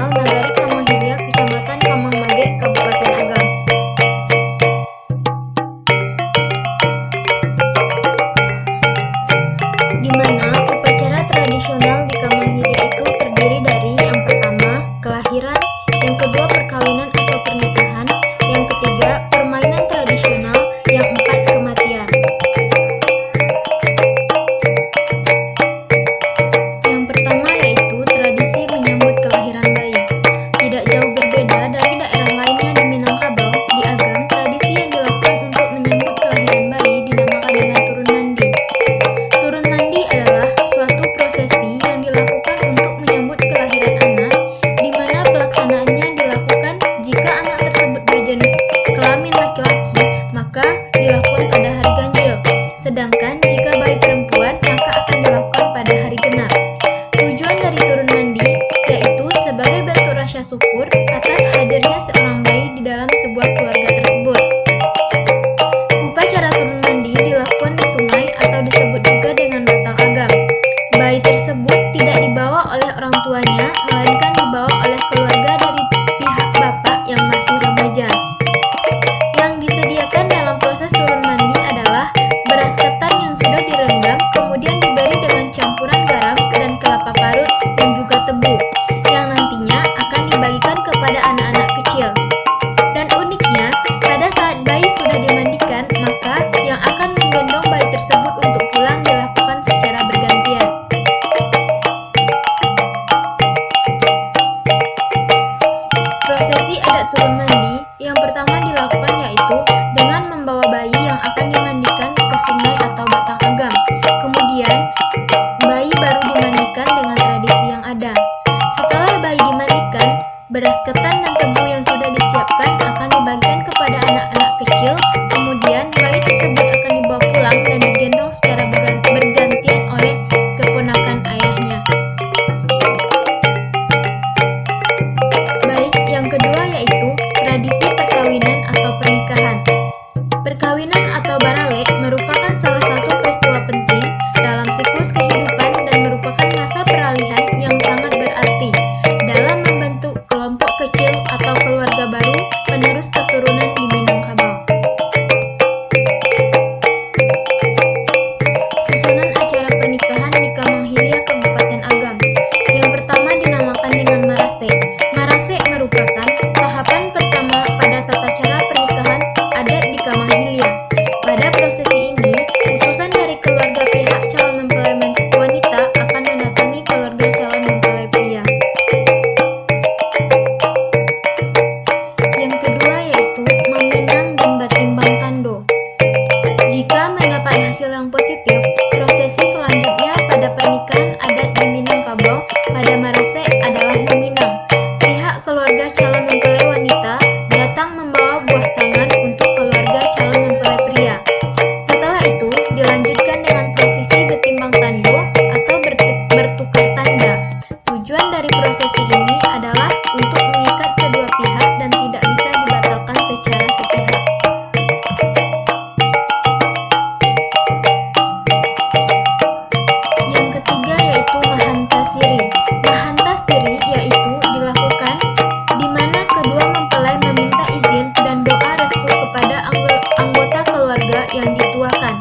tradisional Nagari Kamanghilia, Kecamatan Kamangmage, Kabupaten Agam. Di mana upacara tradisional di Kamanghilia itu terdiri dari yang pertama, kelahiran, yang kedua, perkawinan atau pernikahan, yang ketiga, permainan tradisional, yang empat, kematian. Yang pertama yaitu tradisi menyambut kelahiran bayi. Tidak jauh berbeda dari daerah lainnya di Minangkabau, di Agam, tradisi yang dilakukan untuk menyambut kelahiran bayi dinamakan dengan turun mandi. Turun mandi adalah suatu prosesi yang dilakukan untuk menyambut kelahiran anak, di mana pelaksanaannya dilakukan jika anak tersebut berjenis kelamin laki-laki, maka dilakukan pada hari ganjil. Sedangkan jika bayi perempuan, maka akan dilakukan pada hari genap. Tujuan dari turun mandi yaitu sebagai bentuk rasa syukur atas hadirnya seorang bayi di dalam sebuah keluarga tersebut. Upacara turun mandi dilakukan di sungai atau disebut juga dengan batang agam. Bayi tersebut tidak dibawa oleh orang tuanya, melainkan dibawa oleh keluarga dari pihak bapak yang masih remaja. Yang disediakan dalam proses turun mandi adalah beras ketan yang sudah direndam, kemudian diberi dengan campuran garam dan kelapa parut dan juga tebu, yang nantinya akan dibagikan kepada anak-anak kecil. Dan uniknya, pada saat bayi sudah dimandikan, maka yang akan menggendong bayi tersebut untuk pulang dilakukan secara bergantian. Prosesi adat turun mandi yang pertama dilakukan yaitu dengan membawa bayi yang akan dimandikan ke sungai atau batang agam. Kemudian, bayi baru dimandikan dengan tradisi yang ada. Setelah bayi dimandikan, beras ketan dan tebu yang sudah disiapkan akan dibagikan kepada anak-anak kecil. Kemudian, bayi tersebut akan dibawa pulang dan digendong secara bergantian oleh keponakan ayahnya. Baik, yang kedua yaitu tradisi perkawinan atau pernikahan. Perkawinan atau barale merupakan salah satu peristiwa penting dalam siklus kehidupan dan merupakan masa peralihan yang sangat berarti dalam membentuk kelompok kecil atau keluarga baru penerus keturunan di Minangkabau. Susunan acara pernikahan di Kamanghilia, Kabupaten Agam. Yang pertama dinamakan dengan marase. Marase merupakan tahapan pertama pada tata cara pernikahan adat di Kamanghilia. Pada prosesi ini, utusan dari keluarga pihak calon mempelai wanita akan mendatangi keluarga calon mempelai pria. Yang kedua yaitu meminang dan batimbang tando. Jika mendapat hasil yang positif, prosesi selanjutnya pada pernikahan adat di Minangkabau pada marase adalah meminang. Pihak keluarga calon mempelai wanita datang membawa buah tangan untuk keluarga calon mempelai pria. Setelah itu dilanjutkan dengan prosesi betimbang tando atau bertukar tanda. Tujuan dari prosesi ini adalah untuk mengikat kedua pihak dan tidak bisa dibatalkan secara sepihak. Yang ketiga yaitu mahanta siri. Mahanta siri yaitu dilakukan di mana kedua mempelai meminta izin dan doa restu kepada anggota keluarga yang dituakan.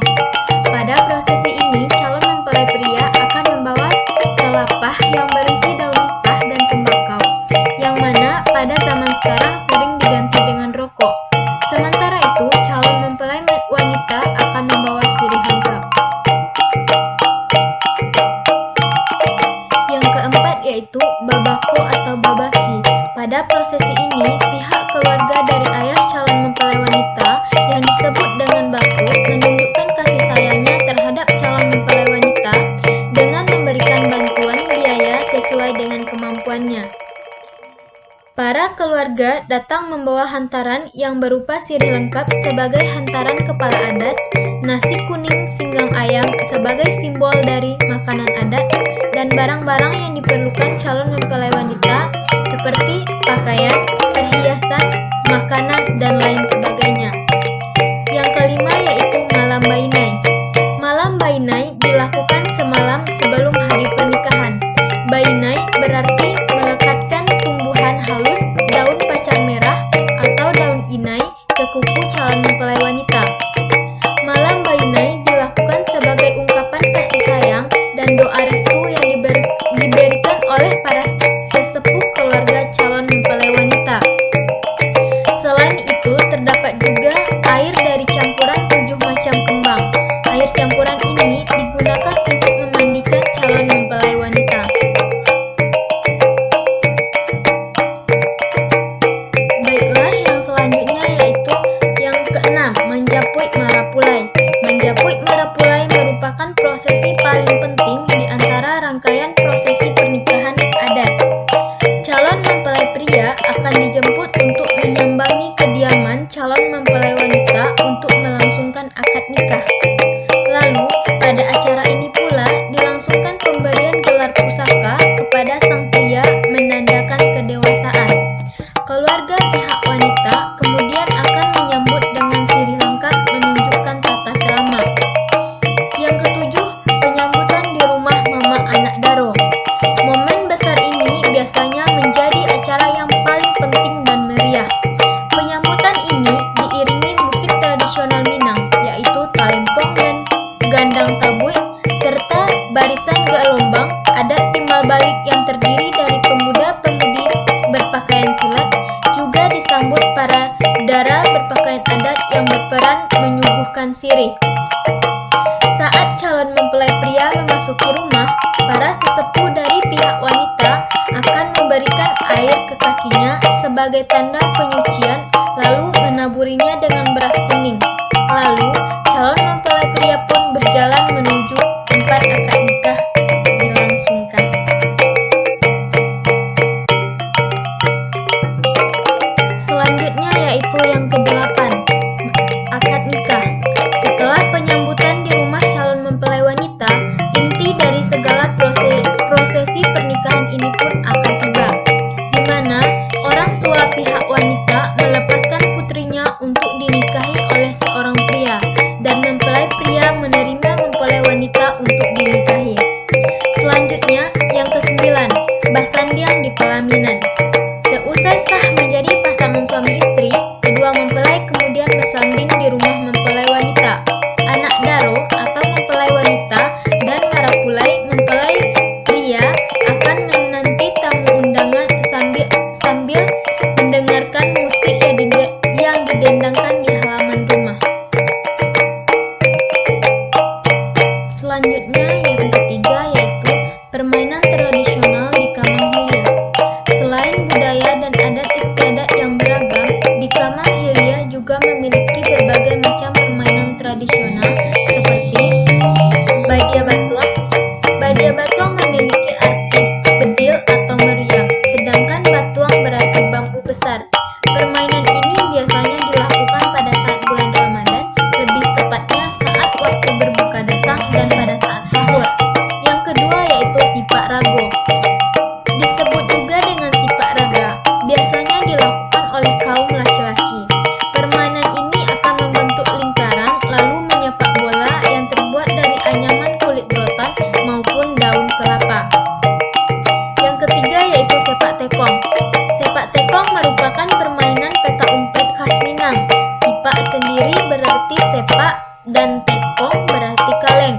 Pada prosesi ini, calon mempelai pria akan membawa selapah yang berisi daun nipah dan tembakau, yang mana pada zaman sekarang sering diganti dengan rokok. Sementara itu, calon mempelai wanita akan membawa sirih lengkap. Yang keempat yaitu babako atau babaki. Pada prosesi ini, pihak keluarga dari ayah calon mempelai wanita yang disebut dengan baku menunjukkan kasih sayangnya terhadap calon mempelai wanita dengan memberikan bantuan biaya sesuai dengan kemampuannya. Para keluarga datang membawa hantaran yang berupa sirih lengkap sebagai hantaran kepala adat, nasi kuning singgang ayam sebagai simbol dari makanan adat, dan barang-barang yang diperlukan calon mempelai wanita seperti pakaian, perhiasan, makanan, dan lain sebagainya. Yang kelima yaitu malam bainai. Malam bainai dilakukan semalam sebelum hari pernikahan. Bainai berarti melekatkan tumbuhan sebagai tanda penyucian, lalu menaburinya dengan beras kuning. Lalu, calon mempelai pria pun berjalan menuju tempat akad nikah dilangsungkan. Selanjutnya yaitu yang ke-8, akad nikah. Setelah penyambutan di rumah calon mempelai wanita, inti dari segala prosesi pernikahan ini pun akan tiba, di mana orang tua pihak wanita melepaskan putrinya untuk dinikahi oleh seorang pria, dan mempelai pria menerima mempelai wanita untuk dinikahi. Selanjutnya, yang ke-9, basandian di pelaminan. Seusai sah menjadi pasangan suami istri, kedua mempelai kemudian bersanding di rumah mempelai wanita. Anak daro atau mempelai wanita dan marapulai mempelai pria akan menanti tamu undangan sambil mendengarkan musik yang didendangkan di halaman rumah. Selanjutnya yang ketiga yaitu permainan tradisional di Kamang Hilya. Selain budaya dan adat istiadat yang beragam, di Kamang Hilya juga memiliki berbagai macam permainan tradisional seperti badia batuang. Badia batuang memiliki arti bedil atau meriam, sedangkan batuang berarti bambu besar. Permainan ini biasanya dilakukan pada saat bulan Ramadan, lebih tepatnya saat waktu berbuka datang dan pada saat sahur. Yang kedua yaitu sipak rago. Disebut juga dengan sipak raga, biasanya dilakukan oleh kaum laki-laki. Permainan ini akan membentuk lingkaran lalu menyepak bola yang terbuat dari anyaman kulit rotan maupun daun kelapa. Yang ketiga yaitu sepak tekong. Sepak tekong merupakan permainan peta umpet khas Minang. Sipak sendiri berarti sepak dan tekong berarti kaleng.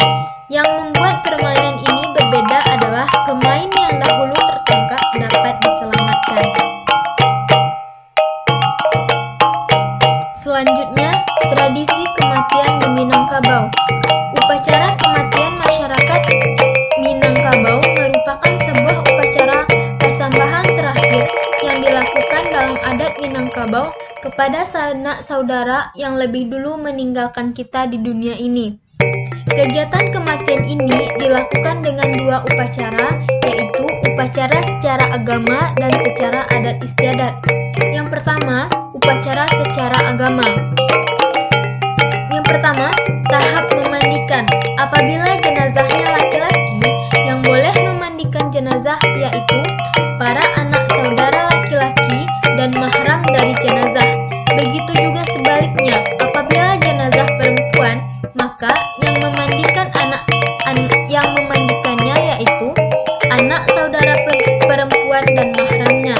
Yang membuat permainan ini berbeda adalah pemain yang dahulu tertangkap dapat diselamatkan. Selanjutnya, tradisi kematian di Minangkabau. Upacara kematian masyarakat Minangkabau merupakan sebuah upacara persembahan terakhir yang dilakukan dalam adat Minangkabau kepada sanak saudara yang lebih dulu meninggalkan kita di dunia ini. Kegiatan kematian ini dilakukan dengan dua upacara, yaitu upacara secara agama dan secara adat istiadat. Yang pertama, upacara secara agama. Yang pertama, tahap memandikan. Apabila jenazahnya laki-laki, yang boleh memandikan jenazah yaitu para anak saudara laki-laki dan mahram dari jenazah. Begitu juga sebaliknya, apabila jenazah perempuan, maka yang memandikannya yaitu anak saudara perempuan dan mahramnya.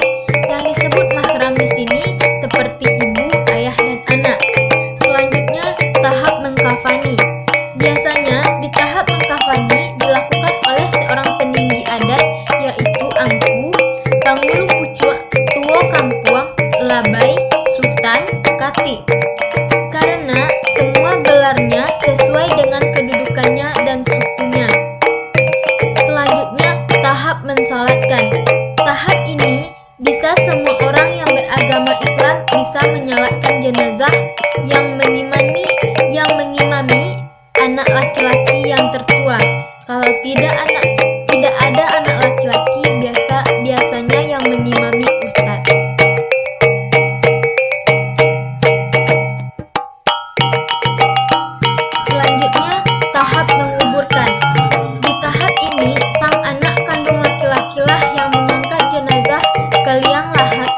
Yang disebut mahram di sini seperti ibu, ayah, dan anak. Selanjutnya, tahap mengkafani. Biasanya di tahap mengkafani dilakukan oleh seorang peninggi adat yaitu angku, pangulu pucuk, tuo kampuang, labai, sultan, kati. Karena semua gelarnya sesuai dengan kedudukannya dan sukunya. Selanjutnya, tahap mensalatkan. Tahap ini bisa semua orang yang beragama Islam bisa menyalatkan jenazah yang mengimami anak laki-laki yang tertua. Kalau tidak ada anak laki-laki, biasanya yang mengimami ustadz. Selanjutnya, tahap menguburkan. Di tahap ini, sang anak kandung laki-laki lah yang mengangkat jenazah ke liang lahat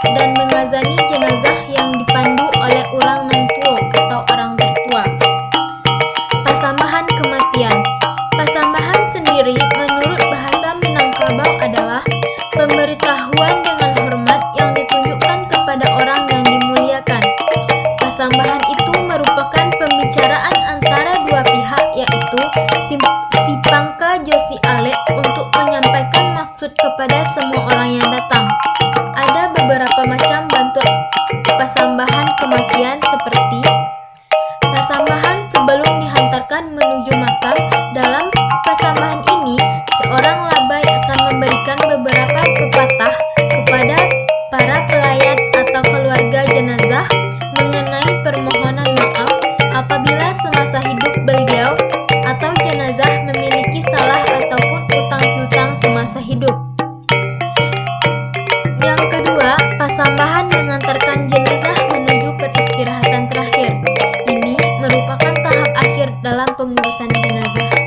jenazah.